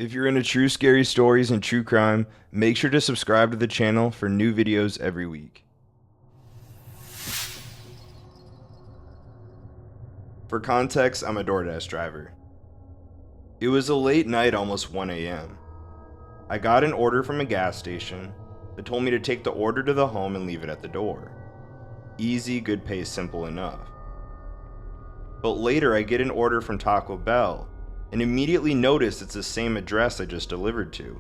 If you're into true scary stories and true crime, make sure to subscribe to the channel for new videos every week. For context, I'm a DoorDash driver. It was a late night, almost 1 a.m. I got an order from a gas station that told me to take the order to the home and leave it at the door. Easy, good pay, simple enough. But later I get an order from Taco Bell and immediately notice it's the same address I just delivered to.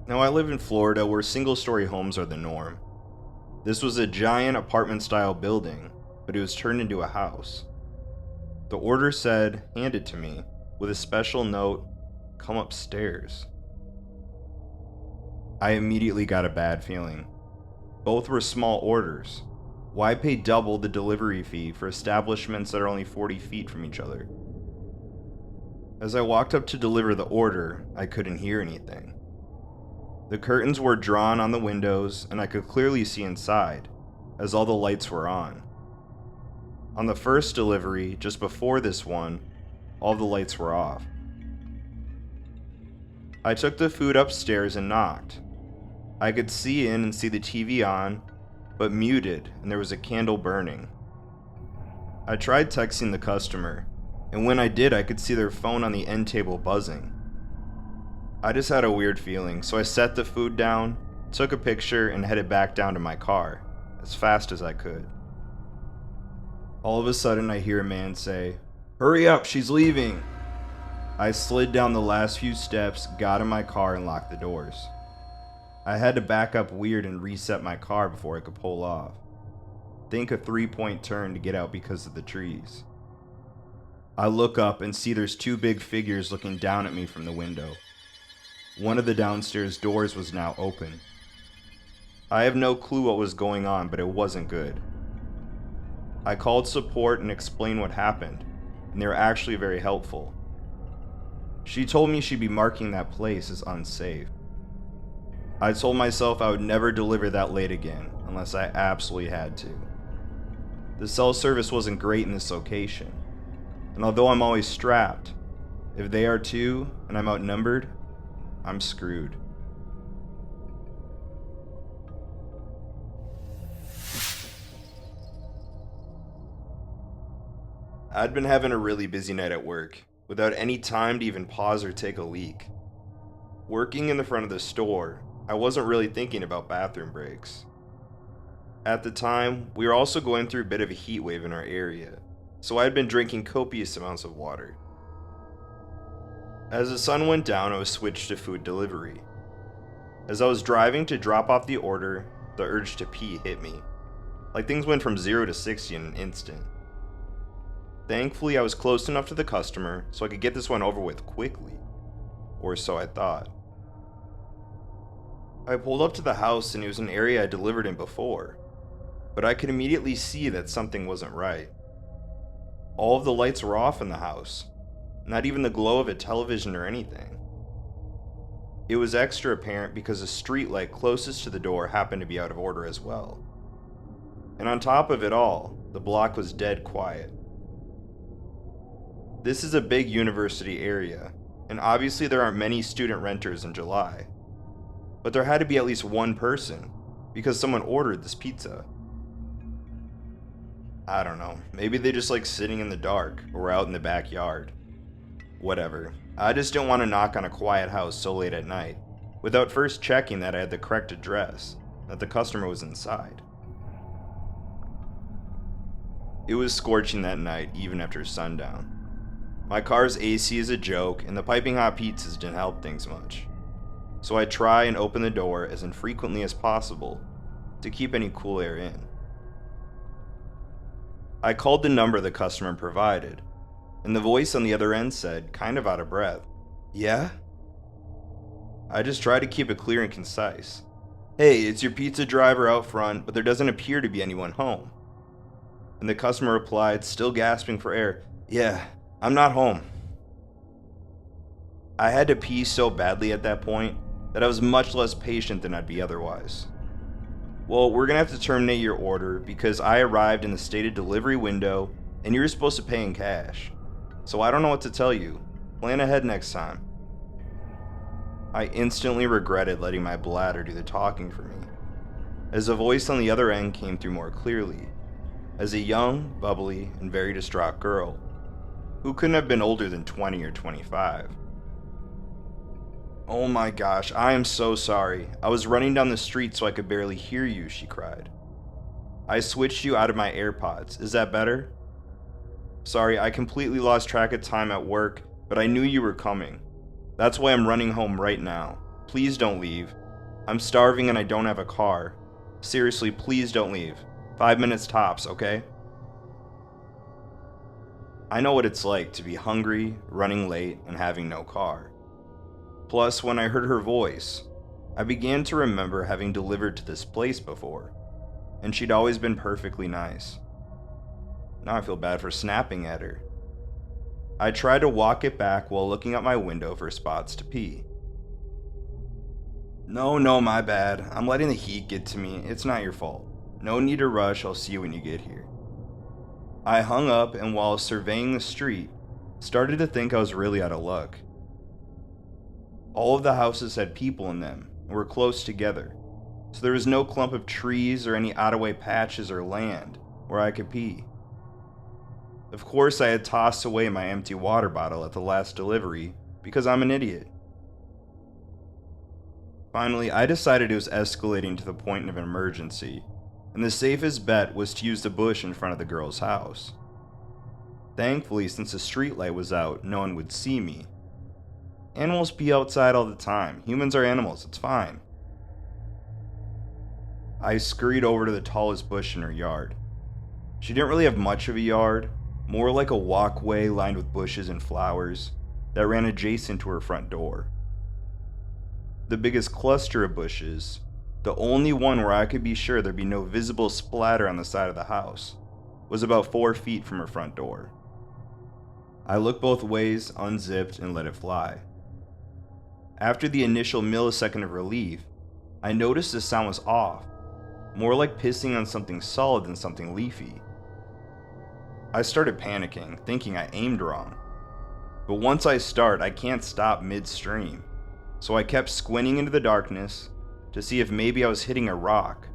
Now I live in Florida where single-story homes are the norm. This was a giant apartment-style building, but it was turned into a house. The order said, "Hand it to me," with a special note, "Come upstairs." I immediately got a bad feeling. Both were small orders. Why pay double the delivery fee for establishments that are only 40 feet from each other? As I walked up to deliver the order, I couldn't hear anything. The curtains were drawn on the windows, and I could clearly see inside, as all the lights were on. On the first delivery, just before this one, all the lights were off. I took the food upstairs and knocked. I could see in and see the TV on, but muted, and there was a candle burning. I tried texting the customer, and when I did, I could see their phone on the end table buzzing. I just had a weird feeling, so I set the food down, took a picture, and headed back down to my car, as fast as I could. All of a sudden, I hear a man say, "Hurry up, she's leaving!" I slid down the last few steps, got in my car, and locked the doors. I had to back up weird and reset my car before I could pull off. Think a 3-point turn to get out because of the trees. I look up and see there's two big figures looking down at me from the window. One of the downstairs doors was now open. I have no clue what was going on, but it wasn't good. I called support and explained what happened, and they were actually very helpful. She told me she'd be marking that place as unsafe. I told myself I would never deliver that late again, unless I absolutely had to. The cell service wasn't great in this location, and although I'm always strapped, if they are too, and I'm outnumbered, I'm screwed. I'd been having a really busy night at work, without any time to even pause or take a leak. Working in the front of the store, I wasn't really thinking about bathroom breaks. At the time, we were also going through a bit of a heat wave in our area, so I had been drinking copious amounts of water. As the sun went down, I was switched to food delivery. As I was driving to drop off the order, the urge to pee hit me. Like things went from 0 to 60 in an instant. Thankfully, I was close enough to the customer so I could get this one over with quickly. Or so I thought. I pulled up to the house and it was an area I delivered in before, but I could immediately see that something wasn't right. All of the lights were off in the house, not even the glow of a television or anything. It was extra apparent because the street light closest to the door happened to be out of order as well. And on top of it all, the block was dead quiet. This is a big university area, and obviously there aren't many student renters in July. But there had to be at least one person, because someone ordered this pizza. I don't know, maybe they just like sitting in the dark, or out in the backyard. Whatever, I just didn't want to knock on a quiet house so late at night, without first checking that I had the correct address, that the customer was inside. It was scorching that night, even after sundown. My car's AC is a joke, and the piping hot pizzas didn't help things much. So I try and open the door as infrequently as possible to keep any cool air in. I called the number the customer provided, and the voice on the other end said, kind of out of breath, "Yeah?" I just tried to keep it clear and concise. "Hey, it's your pizza driver out front, but there doesn't appear to be anyone home." And the customer replied, still gasping for air, "Yeah, I'm not home." I had to pee so badly at that point that I was much less patient than I'd be otherwise. "Well, we're gonna have to terminate your order because I arrived in the stated delivery window and you were supposed to pay in cash. So I don't know what to tell you. Plan ahead next time." I instantly regretted letting my bladder do the talking for me, as a voice on the other end came through more clearly, as a young, bubbly, and very distraught girl, who couldn't have been older than 20 or 25. "Oh my gosh, I am so sorry. I was running down the street so I could barely hear you," she cried. "I switched you out of my AirPods. Is that better? Sorry, I completely lost track of time at work, but I knew you were coming. That's why I'm running home right now. Please don't leave. I'm starving and I don't have a car. Seriously, please don't leave. 5 minutes tops, okay?" I know what it's like to be hungry, running late, and having no car. Plus, when I heard her voice, I began to remember having delivered to this place before, and she'd always been perfectly nice. Now I feel bad for snapping at her. I tried to walk it back while looking out my window for spots to pee. No, my bad. I'm letting the heat get to me. It's not your fault. No need to rush. I'll see you when you get here." I hung up and while surveying the street, started to think I was really out of luck. All of the houses had people in them and were close together, so there was no clump of trees or any out-of-way patches or land where I could pee. Of course, I had tossed away my empty water bottle at the last delivery because I'm an idiot. Finally, I decided it was escalating to the point of an emergency, and the safest bet was to use the bush in front of the girl's house. Thankfully, since the streetlight was out, no one would see me. Animals pee outside all the time. Humans are animals, it's fine. I scurried over to the tallest bush in her yard. She didn't really have much of a yard, more like a walkway lined with bushes and flowers that ran adjacent to her front door. The biggest cluster of bushes, the only one where I could be sure there'd be no visible splatter on the side of the house, was about 4 feet from her front door. I looked both ways, unzipped, and let it fly. After the initial millisecond of relief, I noticed the sound was off, more like pissing on something solid than something leafy. I started panicking, thinking I aimed wrong. But once I start, I can't stop midstream, so I kept squinting into the darkness to see if maybe I was hitting a rock.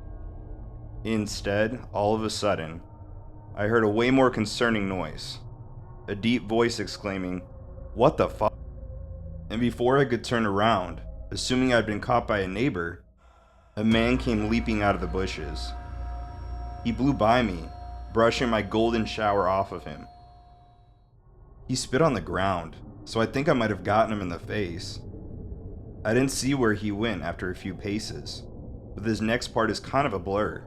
Instead, all of a sudden, I heard a way more concerning noise. A deep voice exclaiming, "What the fuck?" And before I could turn around, assuming I'd been caught by a neighbor, a man came leaping out of the bushes. He blew by me, brushing my golden shower off of him. He spit on the ground, so I think I might have gotten him in the face. I didn't see where he went after a few paces, but this next part is kind of a blur.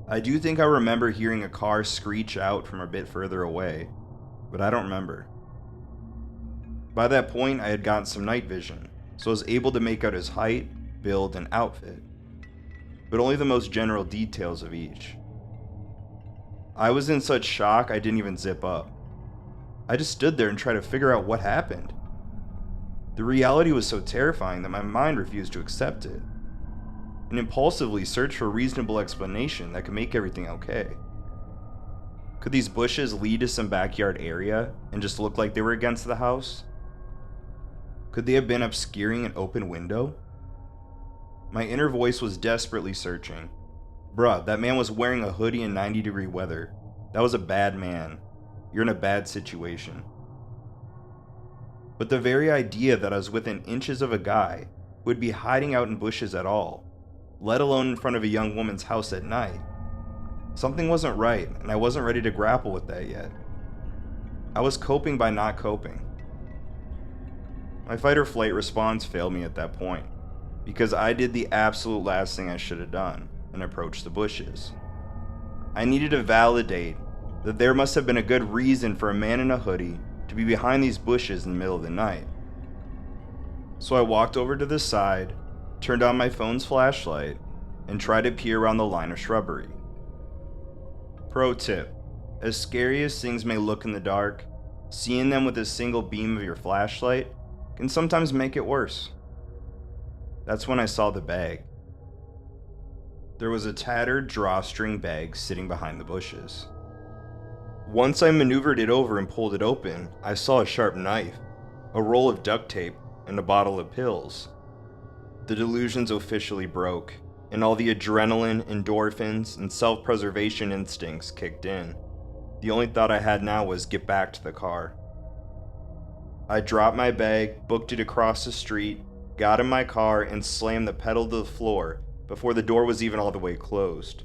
I do think I remember hearing a car screech out from a bit further away, but I don't remember. By that point, I had gotten some night vision, so I was able to make out his height, build, and outfit, but only the most general details of each. I was in such shock I didn't even zip up. I just stood there and tried to figure out what happened. The reality was so terrifying that my mind refused to accept it, and impulsively searched for a reasonable explanation that could make everything okay. Could these bushes lead to some backyard area and just look like they were against the house? Could they have been obscuring an open window? My inner voice was desperately searching. Bruh, that man was wearing a hoodie in 90-degree weather. That was a bad man. You're in a bad situation. But the very idea that I was within inches of a guy who would be hiding out in bushes at all, let alone in front of a young woman's house at night, something wasn't right, and I wasn't ready to grapple with that yet. I was coping by not coping. My fight or flight response failed me at that point, because I did the absolute last thing I should have done and approached the bushes. I needed to validate that there must have been a good reason for a man in a hoodie to be behind these bushes in the middle of the night. So I walked over to the side, turned on my phone's flashlight, and tried to peer around the line of shrubbery. Pro tip: as scary as things may look in the dark, seeing them with a single beam of your flashlight can sometimes make it worse. That's when I saw the bag. There was a tattered drawstring bag sitting behind the bushes. Once I maneuvered it over and pulled it open, I saw a sharp knife, a roll of duct tape, and a bottle of pills. The delusions officially broke, and all the adrenaline, endorphins, and self-preservation instincts kicked in. The only thought I had now was get back to the car. I dropped my bag, booked it across the street, got in my car, and slammed the pedal to the floor before the door was even all the way closed.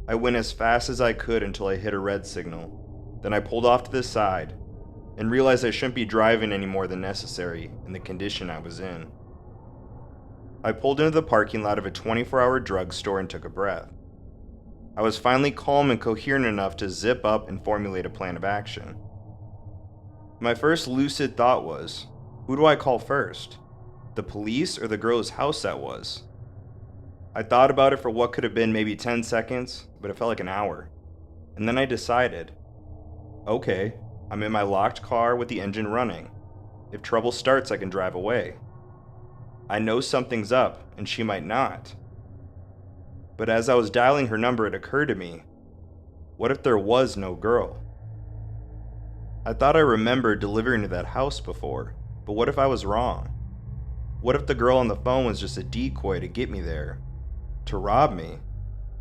I went as fast as I could until I hit a red signal. Then I pulled off to the side and realized I shouldn't be driving any more than necessary in the condition I was in. I pulled into the parking lot of a 24-hour drugstore and took a breath. I was finally calm and coherent enough to zip up and formulate a plan of action. My first lucid thought was, who do I call first? The police or the girl whose house that was? I thought about it for what could have been maybe 10 seconds, but it felt like an hour. And then I decided, okay, I'm in my locked car with the engine running. If trouble starts, I can drive away. I know something's up, and she might not. But as I was dialing her number, it occurred to me, what if there was no girl? I thought I remembered delivering to that house before, but what if I was wrong? What if the girl on the phone was just a decoy to get me there? To rob me?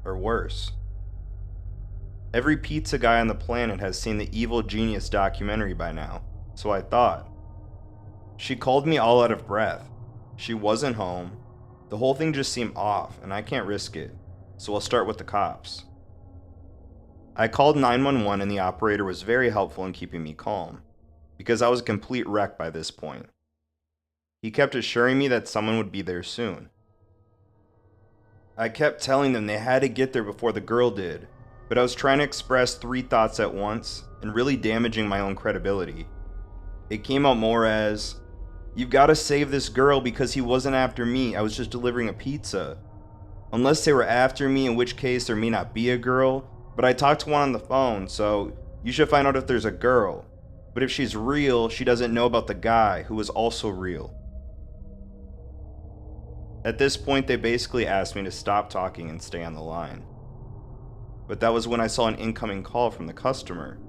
Or worse? Every pizza guy on the planet has seen the Evil Genius documentary by now, so I thought. She called me all out of breath. She wasn't home. The whole thing just seemed off, and I can't risk it, so I'll start with the cops. I called 911 and the operator was very helpful in keeping me calm, because I was a complete wreck by this point. He kept assuring me that someone would be there soon. I kept telling them they had to get there before the girl did, but I was trying to express 3 thoughts at once and really damaging my own credibility. It came out more as, you've got to save this girl because he wasn't after me, I was just delivering a pizza. Unless they were after me, in which case there may not be a girl, but I talked to one on the phone, so you should find out if there's a girl. But if she's real, she doesn't know about the guy who was also real. At this point, they basically asked me to stop talking and stay on the line. But that was when I saw an incoming call from the customer.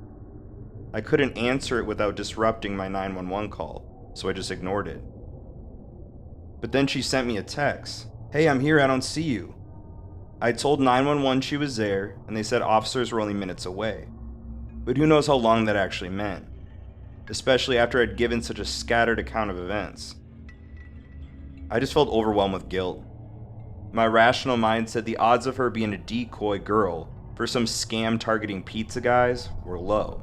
I couldn't answer it without disrupting my 911 call, so I just ignored it. But then she sent me a text. Hey, I'm here, I don't see you. I told 911 she was there, and they said officers were only minutes away. But who knows how long that actually meant, especially after I'd given such a scattered account of events. I just felt overwhelmed with guilt. My rational mind said the odds of her being a decoy girl for some scam targeting pizza guys were low,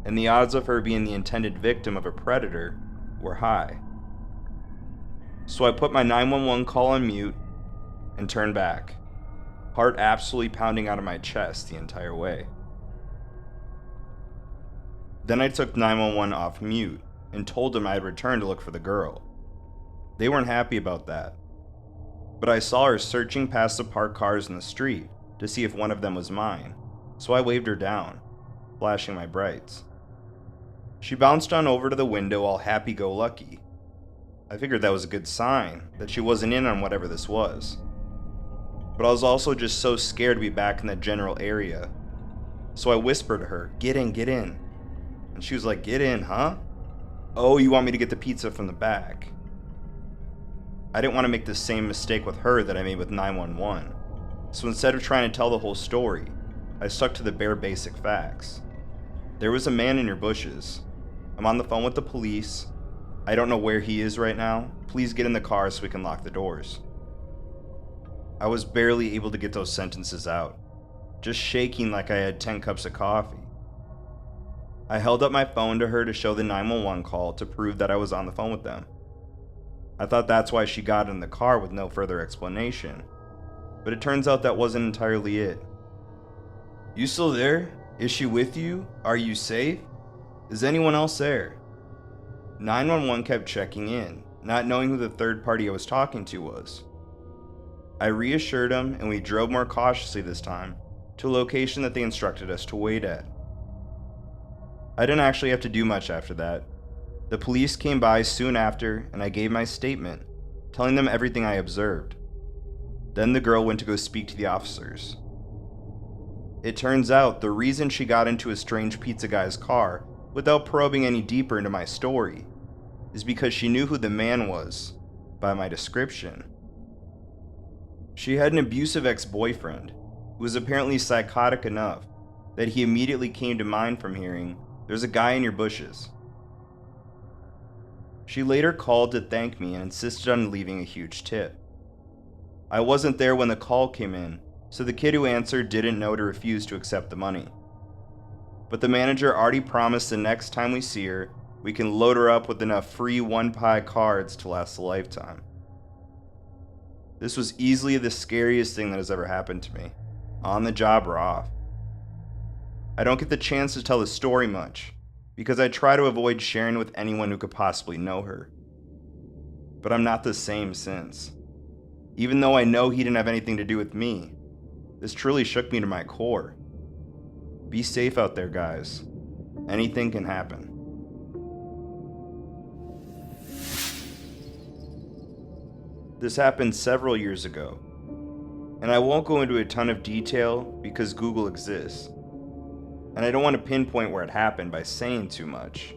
and the odds of her being the intended victim of a predator were high. So I put my 911 call on mute and turned back, heart absolutely pounding out of my chest the entire way. Then I took 911 off mute and told them I had returned to look for the girl. They weren't happy about that, but I saw her searching past the parked cars in the street to see if one of them was mine, so I waved her down, flashing my brights. She bounced on over to the window all happy-go-lucky. I figured that was a good sign that she wasn't in on whatever this was. But I was also just so scared to be back in that general area, so I whispered to her, get in, get in. And she was like, get in, huh? Oh, you want me to get the pizza from the back? I didn't want to make the same mistake with her that I made with 911, so instead of trying to tell the whole story, I stuck to the bare basic facts. There was a man in your bushes. I'm on the phone with the police. I don't know where he is right now. Please get in the car so we can lock the doors. I was barely able to get those sentences out, just shaking like I had 10 cups of coffee. I held up my phone to her to show the 911 call to prove that I was on the phone with them. I thought that's why she got in the car with no further explanation, but it turns out that wasn't entirely it. You still there? Is she with you? Are you safe? Is anyone else there? 911 kept checking in, not knowing who the third party I was talking to was. I reassured him and we drove more cautiously this time to a location that they instructed us to wait at. I didn't actually have to do much after that. The police came by soon after and I gave my statement, telling them everything I observed. Then the girl went to go speak to the officers. It turns out the reason she got into a strange pizza guy's car without probing any deeper into my story is because she knew who the man was by my description. She had an abusive ex-boyfriend who was apparently psychotic enough that he immediately came to mind from hearing, "There's a guy in your bushes." She later called to thank me and insisted on leaving a huge tip. I wasn't there when the call came in, so the kid who answered didn't know to refuse to accept the money. But the manager already promised the next time we see her, we can load her up with enough free one-pie cards to last a lifetime. This was easily the scariest thing that has ever happened to me, on the job or off. I don't get the chance to tell the story much, because I try to avoid sharing with anyone who could possibly know her. But I'm not the same since. Even though I know he didn't have anything to do with me, this truly shook me to my core. Be safe out there, guys. Anything can happen. This happened several years ago, and I won't go into a ton of detail because Google exists, and I don't want to pinpoint where it happened by saying too much.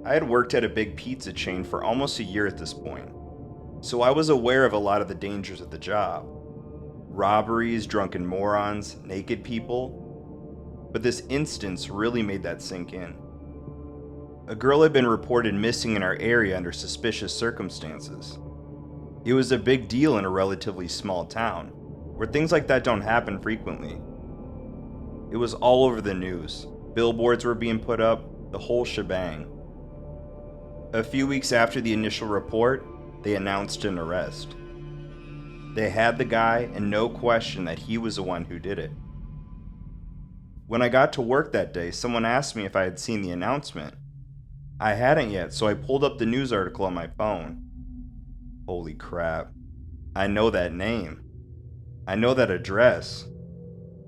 I had worked at a big pizza chain for almost a year at this point, so I was aware of a lot of the dangers of the job. Robberies, drunken morons, naked people. But this instance really made that sink in. A girl had been reported missing in our area under suspicious circumstances. It was a big deal in a relatively small town, where things like that don't happen frequently. It was all over the news. Billboards were being put up, the whole shebang. A few weeks after the initial report, they announced an arrest. They had the guy, and no question that he was the one who did it. When I got to work that day, someone asked me if I had seen the announcement. I hadn't yet, so I pulled up the news article on my phone. Holy crap. I know that name. I know that address.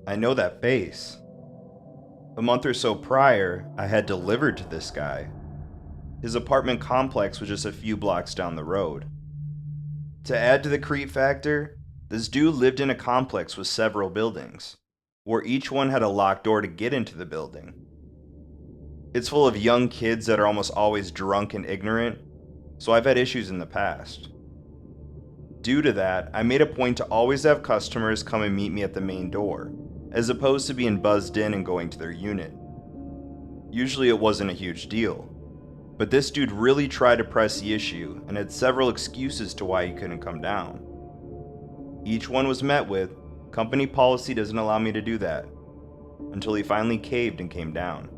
I know that face. A month or so prior, I had delivered to this guy. His apartment complex was just a few blocks down the road. To add to the creep factor, this dude lived in a complex with several buildings, where each one had a locked door to get into the building. It's full of young kids that are almost always drunk and ignorant, so I've had issues in the past. Due to that, I made a point to always have customers come and meet me at the main door, as opposed to being buzzed in and going to their unit. Usually it wasn't a huge deal, but this dude really tried to press the issue and had several excuses to why he couldn't come down. Each one was met with, "Company policy doesn't allow me to do that," until he finally caved and came down.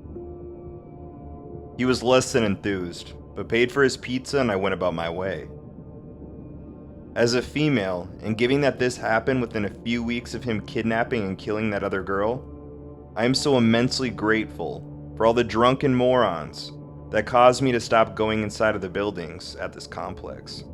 He was less than enthused, but paid for his pizza and I went about my way. As a female, and given that this happened within a few weeks of him kidnapping and killing that other girl, I am so immensely grateful for all the drunken morons that caused me to stop going inside of the buildings at this complex.